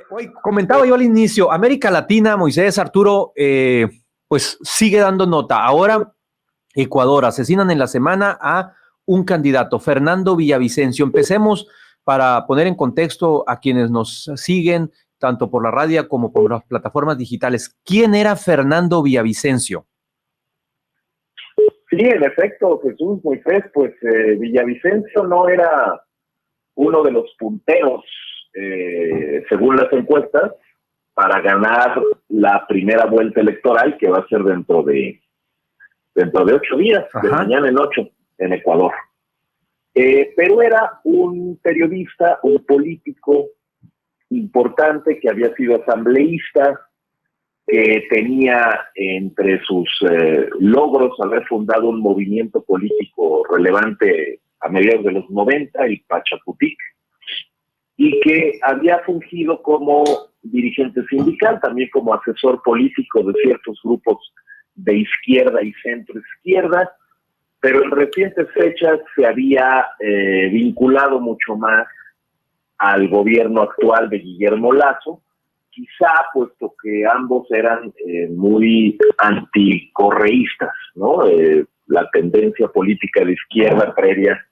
Hoy comentaba yo al inicio, América Latina, Moisés, Arturo, pues sigue dando nota. Ahora Ecuador asesinan en la semana a un candidato, Fernando Villavicencio. Empecemos para poner en contexto a quienes nos siguen, tanto por la radio como por las plataformas digitales. ¿Quién era Fernando Villavicencio? Sí, en efecto, Jesús Moisés, pues Villavicencio no era uno de los punteros, según las encuestas, para ganar la primera vuelta electoral, que va a ser dentro de 8 días, de mañana en 8, en Ecuador. Pero era un periodista, un político importante que había sido asambleísta, que tenía entre sus logros haber fundado un movimiento político relevante a mediados de los 90, el Pachakutik, y que había fungido como dirigente sindical, también como asesor político de ciertos grupos de izquierda y centro izquierda, pero en recientes fechas se había vinculado mucho más al gobierno actual de Guillermo Lasso, quizá puesto que ambos eran muy anticorreístas, ¿no? La tendencia política de izquierda previa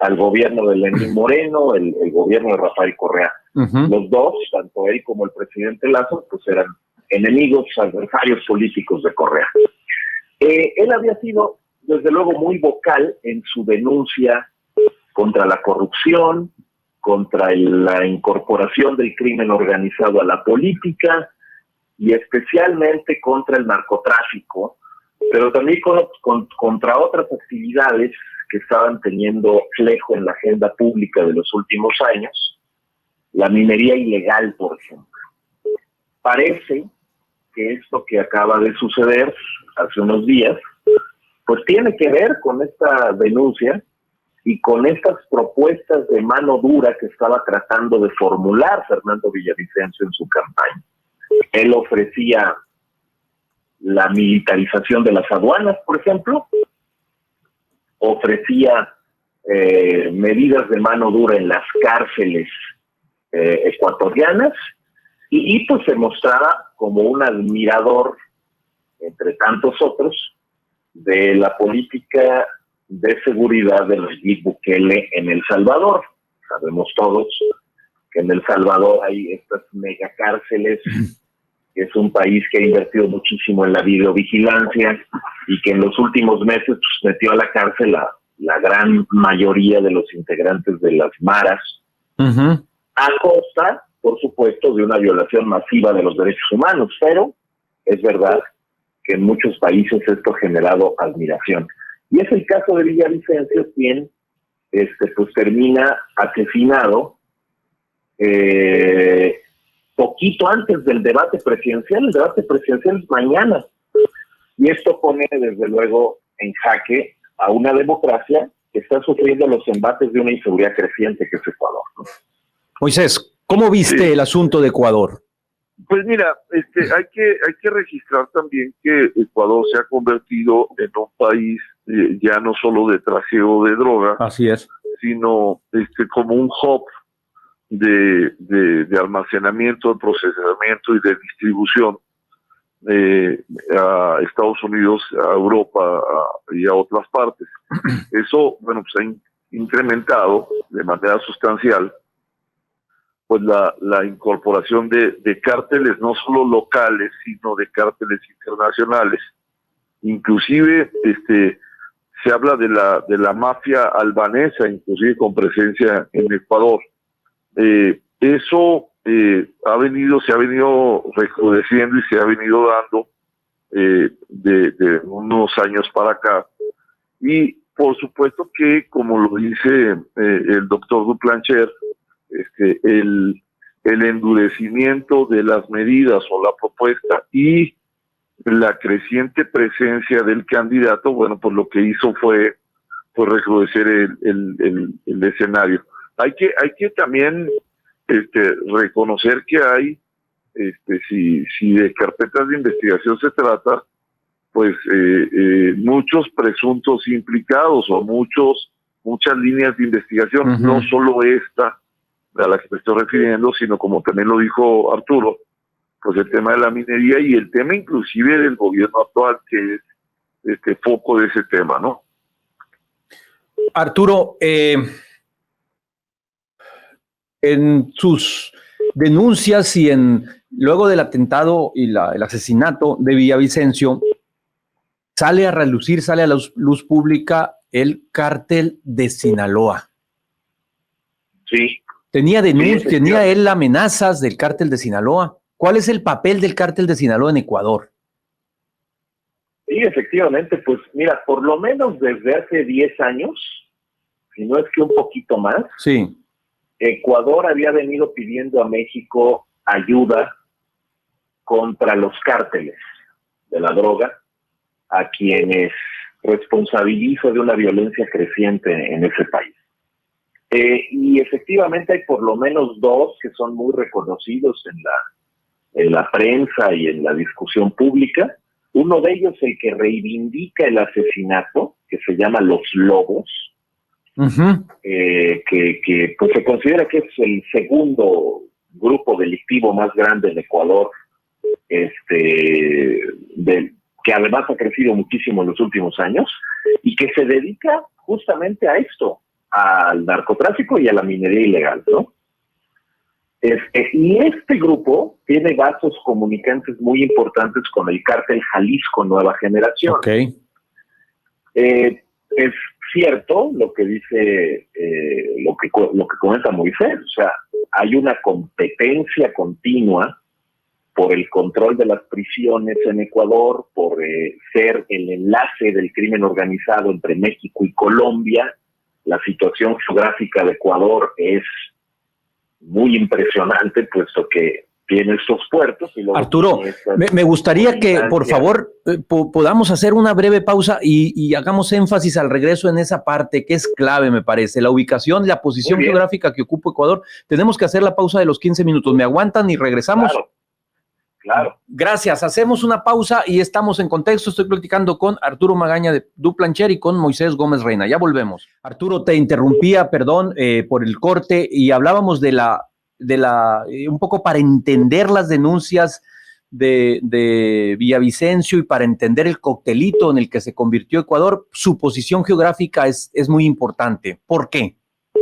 al gobierno de Lenín Moreno, el gobierno de Rafael Correa. Los dos, tanto él como el presidente Lasso, pues eran enemigos, adversarios políticos de Correa. Él había sido, desde luego, muy vocal en su denuncia contra la corrupción, contra la incorporación del crimen organizado a la política y especialmente contra el narcotráfico, pero también contra otras actividades que estaban teniendo flejo en la agenda pública de los últimos años, la minería ilegal, por ejemplo. Parece que esto que acaba de suceder hace unos días, pues tiene que ver con esta denuncia y con estas propuestas de mano dura que estaba tratando de formular Fernando Villavicencio en su campaña. Él ofrecía la militarización de las aduanas, por ejemplo, ofrecía medidas de mano dura en las cárceles ecuatorianas y pues se mostraba como un admirador, entre tantos otros, de la política de seguridad de Nayib Bukele en El Salvador. Sabemos todos que en El Salvador hay estas megacárceles, que es un país que ha invertido muchísimo en la videovigilancia y que en los últimos meses pues, metió a la cárcel a la gran mayoría de los integrantes de las maras, a costa, por supuesto, de una violación masiva de los derechos humanos, pero es verdad que en muchos países esto ha generado admiración. Y es el caso de Villavicencio, quien pues termina asesinado poquito antes del debate presidencial. El debate presidencial es mañana. Y esto pone, desde luego, en jaque a una democracia que está sufriendo los embates de una inseguridad creciente que es Ecuador, ¿no? Moisés, ¿cómo viste el asunto de Ecuador? Pues mira, hay que registrar también que Ecuador se ha convertido en un país ya no solo de trasiego de droga, así es, sino como un hub de almacenamiento, de procesamiento y de distribución a Estados Unidos, a Europa y a otras partes. Eso, bueno, pues ha incrementado de manera sustancial pues la incorporación de cárteles no solo locales, sino de cárteles internacionales. Inclusive se habla de la mafia albanesa, inclusive con presencia en Ecuador. Eso se ha venido recrudeciendo y se ha venido dando de unos años para acá. Y por supuesto que, como lo dice el doctor Duplancher, el endurecimiento de las medidas o la propuesta y la creciente presencia del candidato, bueno, pues lo que hizo fue recrudecer el escenario. Hay que también reconocer que hay, si de carpetas de investigación se trata, pues muchos presuntos implicados o muchas líneas de investigación, no solo esta a la que me estoy refiriendo, sino como también lo dijo Arturo, pues el tema de la minería y el tema inclusive del gobierno actual, que es foco de ese tema, ¿no? Arturo, en sus denuncias y luego del atentado y el asesinato de Villavicencio, sale a relucir, sale a la luz pública el cártel de Sinaloa. Sí. Tenía denuncias, Sí, tenía él amenazas del cártel de Sinaloa. ¿Cuál es el papel del cártel de Sinaloa en Ecuador? Sí, efectivamente, pues mira, por lo menos desde hace 10 años, si no es que un poquito más, sí, Ecuador había venido pidiendo a México ayuda contra los cárteles de la droga, a quienes responsabiliza de una violencia creciente en ese país. Y efectivamente hay por lo menos dos que son muy reconocidos en la prensa y en la discusión pública. Uno de ellos, el que reivindica el asesinato, que se llama Los Lobos, que pues se considera que es el segundo grupo delictivo más grande en Ecuador, que además ha crecido muchísimo en los últimos años, y que se dedica justamente a esto, al narcotráfico y a la minería ilegal, ¿no? Y este grupo tiene vasos comunicantes muy importantes con el cártel Jalisco Nueva Generación. Okay. Es cierto lo que dice, lo que comenta Moisés, o sea, hay una competencia continua por el control de las prisiones en Ecuador, por ser el enlace del crimen organizado entre México y Colombia. La situación geográfica de Ecuador es muy impresionante, puesto que tiene estos puertos. Y luego Arturo, me gustaría que, por favor, podamos hacer una breve pausa y hagamos énfasis al regreso en esa parte, que es clave, me parece. La ubicación, la posición geográfica que ocupa Ecuador. Tenemos que hacer la pausa de los 15 minutos. ¿Me aguantan y regresamos? Claro. Gracias. Hacemos una pausa y estamos en contexto. Estoy platicando con Arturo Magaña de Duplancher y con Moisés Gómez Reina. Ya volvemos. Arturo, te interrumpía, perdón, por el corte, y hablábamos de un poco para entender las denuncias de Villavicencio y para entender el coctelito en el que se convirtió Ecuador. Su posición geográfica es muy importante. ¿Por qué?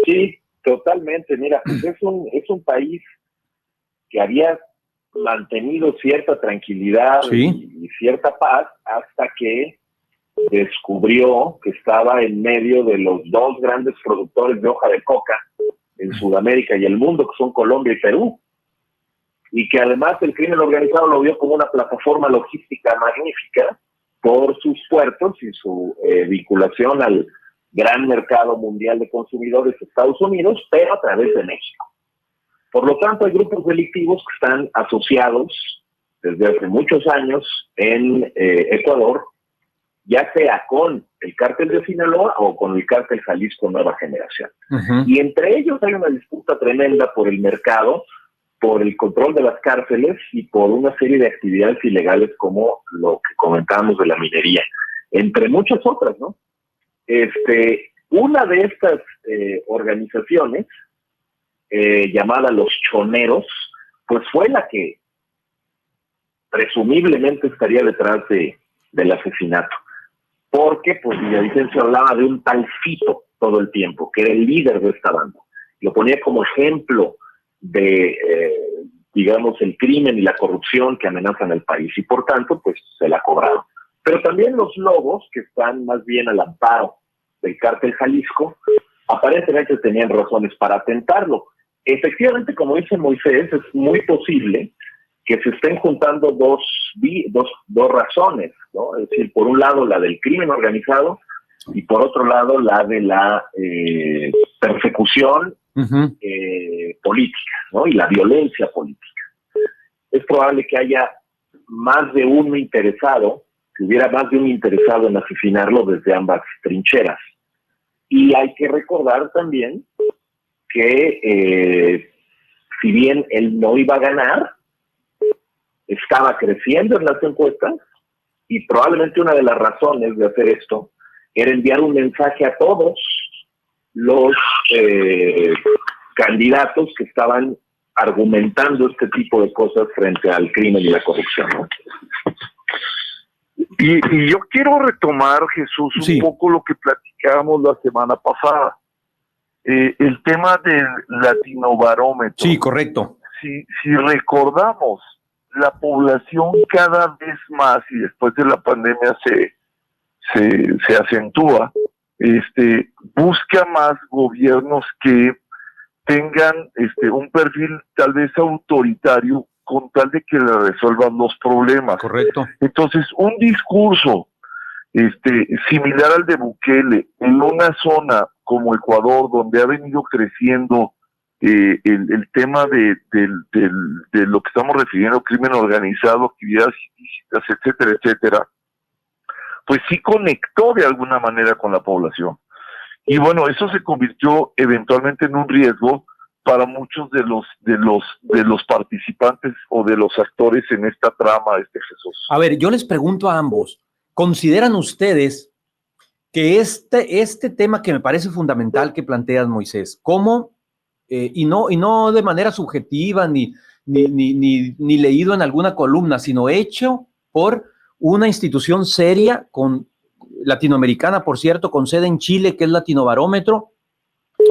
Sí, totalmente. Mira, pues es un país que había mantenido cierta tranquilidad y cierta paz hasta que descubrió que estaba en medio de los dos grandes productores de hoja de coca en Sudamérica y el mundo, que son Colombia y Perú, y que además el crimen organizado lo vio como una plataforma logística magnífica por sus puertos y su vinculación al gran mercado mundial de consumidores de Estados Unidos, pero a través de México. Por lo tanto, hay grupos delictivos que están asociados desde hace muchos años en Ecuador, ya sea con el cártel de Sinaloa o con el cártel Jalisco Nueva Generación. Y entre ellos hay una disputa tremenda por el mercado, por el control de las cárceles y por una serie de actividades ilegales como lo que comentábamos de la minería, entre muchas otras, ¿no? Una de estas organizaciones, llamada Los Choneros, pues fue la que presumiblemente estaría detrás del asesinato, porque pues Villavicencio hablaba de un tal Fito todo el tiempo, que era el líder de esta banda. Lo ponía como ejemplo de, digamos, el crimen y la corrupción que amenazan el país, y por tanto, pues se la cobraron. Pero también los Lobos, que están más bien al amparo del cártel Jalisco, aparentemente tenían razones para atentarlo. Efectivamente, como dice Moisés, es muy posible que se estén juntando dos razones, ¿no? Es decir, por un lado la del crimen organizado y por otro lado la de la persecución política, ¿no? Y la violencia política. Es probable que haya más de uno interesado, que hubiera más de un interesado en asesinarlo desde ambas trincheras. Y hay que recordar también que si bien él no iba a ganar, estaba creciendo en las encuestas, y probablemente una de las razones de hacer esto era enviar un mensaje a todos los candidatos que estaban argumentando este tipo de cosas frente al crimen y la corrupción, ¿no? Y yo quiero retomar, Jesús, un poco lo que platicábamos la semana pasada. El tema del latinobarómetro. Sí, correcto. Si recordamos, la población cada vez más, y después de la pandemia se acentúa, busca más gobiernos que tengan un perfil tal vez autoritario con tal de que le resuelvan los problemas. Correcto. Entonces, un discurso similar al de Bukele en una zona como Ecuador, donde ha venido creciendo el tema de lo que estamos refiriendo, crimen organizado, actividades ilícitas, etcétera, etcétera, pues sí conectó de alguna manera con la población. Y bueno, eso se convirtió eventualmente en un riesgo para muchos de los participantes o de los actores en esta trama, Jesús. A ver, yo les pregunto a ambos, ¿consideran ustedes que este tema que me parece fundamental que planteas, Moisés, cómo, y no de manera subjetiva ni leído en alguna columna, sino hecho por una institución seria, latinoamericana, por cierto, con sede en Chile, que es Latinobarómetro,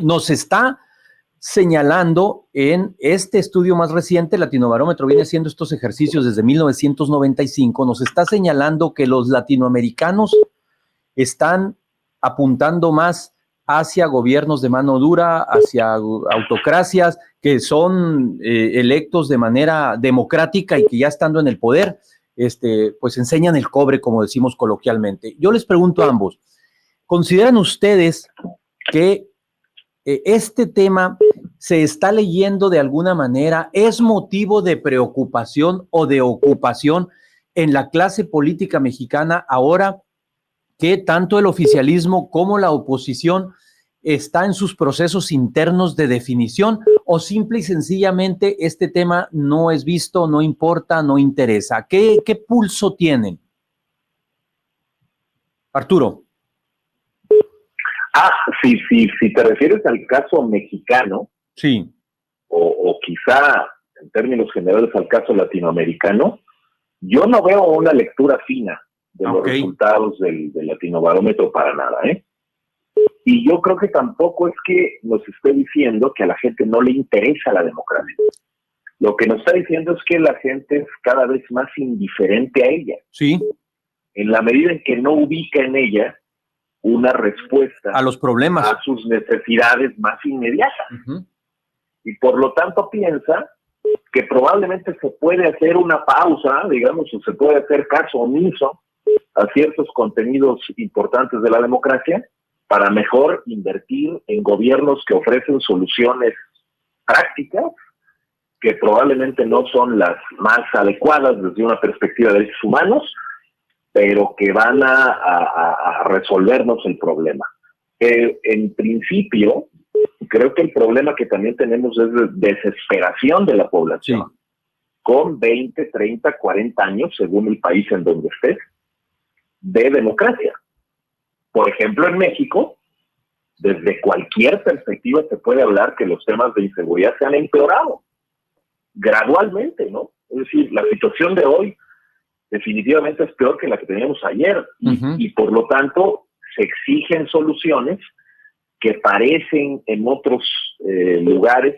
nos está señalando en este estudio más reciente, Latinobarómetro viene haciendo estos ejercicios desde 1995, nos está señalando que los latinoamericanos están apuntando más hacia gobiernos de mano dura, hacia autocracias que son electos de manera democrática y que ya estando en el poder, pues enseñan el cobre, como decimos coloquialmente. Yo les pregunto a ambos, ¿consideran ustedes que este tema se está leyendo de alguna manera, es motivo de preocupación o de ocupación en la clase política mexicana ahora que tanto el oficialismo como la oposición está en sus procesos internos de definición, o simple y sencillamente este tema no es visto, no importa, no interesa? ¿Qué pulso tienen? Arturo. Si te refieres al caso mexicano, sí, o quizá en términos generales al caso latinoamericano, yo no veo una lectura fina de los resultados del Latinobarómetro para nada, ¿eh? Y yo creo que tampoco es que nos esté diciendo que a la gente no le interesa la democracia. Lo que nos está diciendo es que la gente es cada vez más indiferente a ella. Sí. En la medida en que no ubica en ella una respuesta a los problemas, a sus necesidades más inmediatas. Uh-huh. Y por lo tanto piensa que probablemente se puede hacer una pausa, digamos, o se puede hacer caso omiso a ciertos contenidos importantes de la democracia para mejor invertir en gobiernos que ofrecen soluciones prácticas que probablemente no son las más adecuadas desde una perspectiva de derechos humanos, pero que van a resolvernos el problema. En principio, creo que el problema que también tenemos es de desesperación de la población. Sí. Con 20, 30, 40 años, según el país en donde estés, de democracia. Por ejemplo, en México, desde cualquier perspectiva se puede hablar que los temas de inseguridad se han empeorado gradualmente, ¿no? Es decir, la situación de hoy definitivamente es peor que la que teníamos ayer. Uh-huh. Y por lo tanto se exigen soluciones que parecen en otros lugares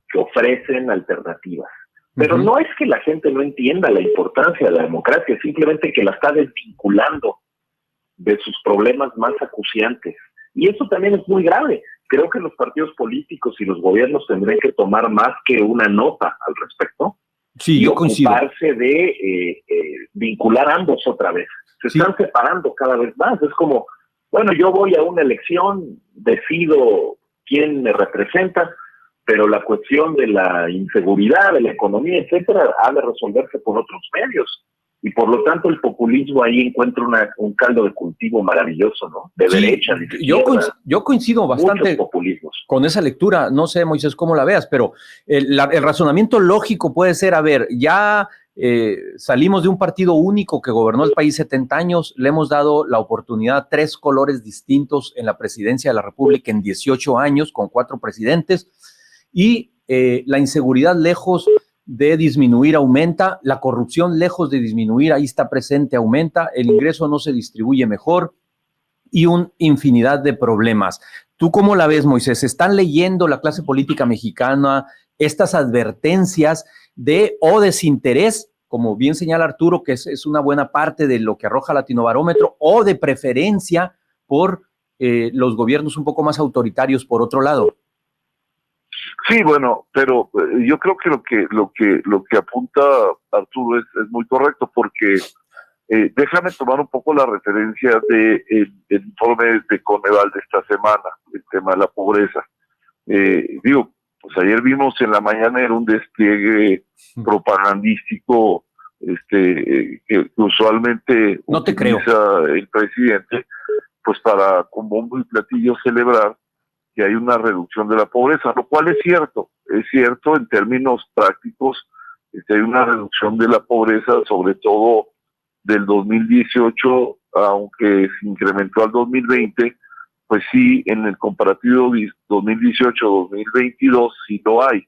que ofrecen alternativas. Pero no es que la gente no entienda la importancia de la democracia, simplemente que la está desvinculando de sus problemas más acuciantes. Y eso también es muy grave. Creo que los partidos políticos y los gobiernos tendrían que tomar más que una nota al respecto. Sí, yo coincido. Ocuparse de vincular ambos otra vez. Se están separando cada vez más. Es como, bueno, yo voy a una elección, decido quién me representa, pero la cuestión de la inseguridad, de la economía, etcétera, ha de resolverse por otros medios. Y por lo tanto el populismo ahí encuentra un caldo de cultivo maravilloso, ¿no? De derecha, de izquierda. Yo coincido bastante con esa lectura. No sé, Moisés, cómo la veas, pero el razonamiento lógico puede ser, a ver, ya salimos de un partido único que gobernó el país 70 años, le hemos dado la oportunidad a 3 colores distintos en la presidencia de la República en 18 años, con 4 presidentes. y la inseguridad lejos de disminuir aumenta, la corrupción lejos de disminuir, ahí está presente, aumenta, el ingreso no se distribuye mejor y una infinidad de problemas. ¿Tú cómo la ves, Moisés? ¿Están leyendo la clase política mexicana estas advertencias de o desinterés, como bien señala Arturo, que es una buena parte de lo que arroja Latinobarómetro, o de preferencia por los gobiernos un poco más autoritarios por otro lado? Sí, bueno, pero yo creo que lo que apunta Arturo es muy correcto, porque déjame tomar un poco la referencia del informe de Coneval de esta semana, el tema de la pobreza. Pues ayer vimos en la mañana un despliegue propagandístico que usualmente no te creo. utiliza el presidente, pues para con bombo y platillo celebrar que hay una reducción de la pobreza, lo cual es cierto en términos prácticos, hay una reducción de la pobreza, sobre todo del 2018, aunque se incrementó al 2020, pues sí, en el comparativo 2018-2022 sí lo hay.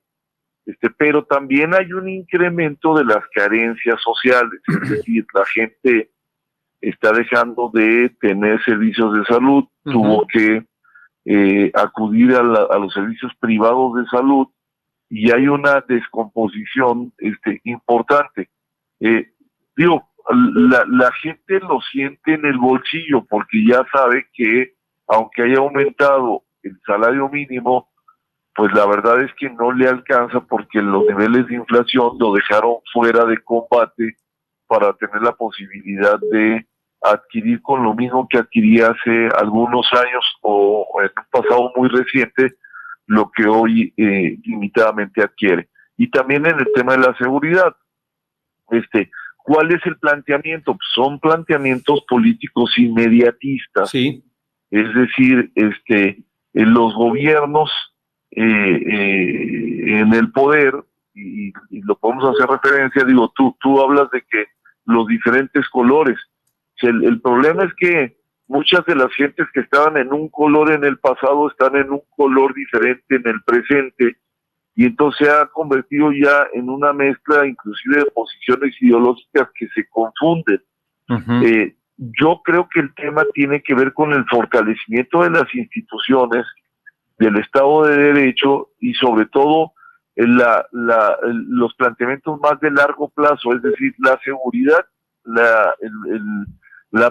Pero también hay un incremento de las carencias sociales, es decir, la gente está dejando de tener servicios de salud, tuvo que acudir a los servicios privados de salud, y hay una descomposición importante. La gente lo siente en el bolsillo, porque ya sabe que aunque haya aumentado el salario mínimo, pues la verdad es que no le alcanza, porque los niveles de inflación lo dejaron fuera de combate para tener la posibilidad de adquirir con lo mismo que adquiría hace algunos años o en un pasado muy reciente lo que hoy limitadamente adquiere. Y también en el tema de la seguridad, ¿cuál es el planteamiento? Pues son planteamientos políticos inmediatistas. Sí. Es decir, los gobiernos en el poder, y lo podemos hacer referencia, tú hablas de que los diferentes colores. El problema es que muchas de las gentes que estaban en un color en el pasado están en un color diferente en el presente, y entonces se ha convertido ya en una mezcla inclusive de posiciones ideológicas que se confunden. Yo creo que el tema tiene que ver con el fortalecimiento de las instituciones, del Estado de Derecho, y sobre todo los planteamientos más de largo plazo, es decir, la seguridad, la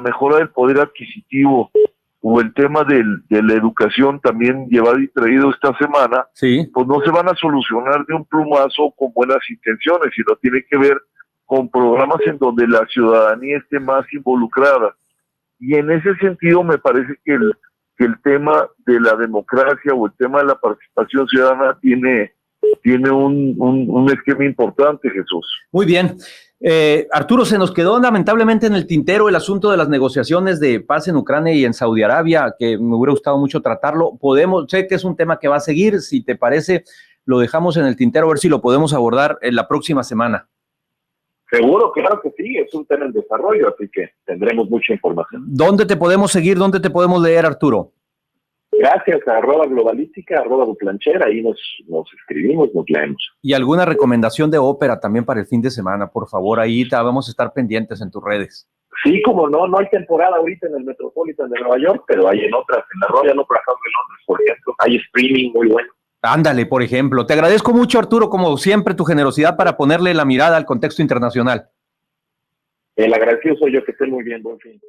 mejora del poder adquisitivo, o el tema de la educación también llevado y traído esta semana, sí, pues no se van a solucionar de un plumazo con buenas intenciones, sino tiene que ver con programas en donde la ciudadanía esté más involucrada. Y en ese sentido me parece que el tema de la democracia o el tema de la participación ciudadana tiene un esquema importante, Jesús. Muy bien. Arturo, se nos quedó lamentablemente en el tintero el asunto de las negociaciones de paz en Ucrania y en Saudi Arabia, que me hubiera gustado mucho tratarlo. Sé que es un tema que va a seguir, si te parece, lo dejamos en el tintero, a ver si lo podemos abordar en la próxima semana. Seguro, claro que sí, es un tema en desarrollo, así que tendremos mucha información. ¿Dónde te podemos seguir? ¿Dónde te podemos leer, Arturo? Gracias a @globalística, @Duplancher, ahí nos escribimos, nos leemos. Y alguna recomendación de ópera también para el fin de semana, por favor, ahí vamos a estar pendientes en tus redes. Sí, como no hay temporada ahorita en el Metropolitan de Nueva York, pero hay en otras, en la Royal Opera House de Londres, por ejemplo, hay streaming muy bueno. Ándale, por ejemplo. Te agradezco mucho, Arturo, como siempre, tu generosidad para ponerle la mirada al contexto internacional. El agradecido soy yo, que estén muy bien, buen fin.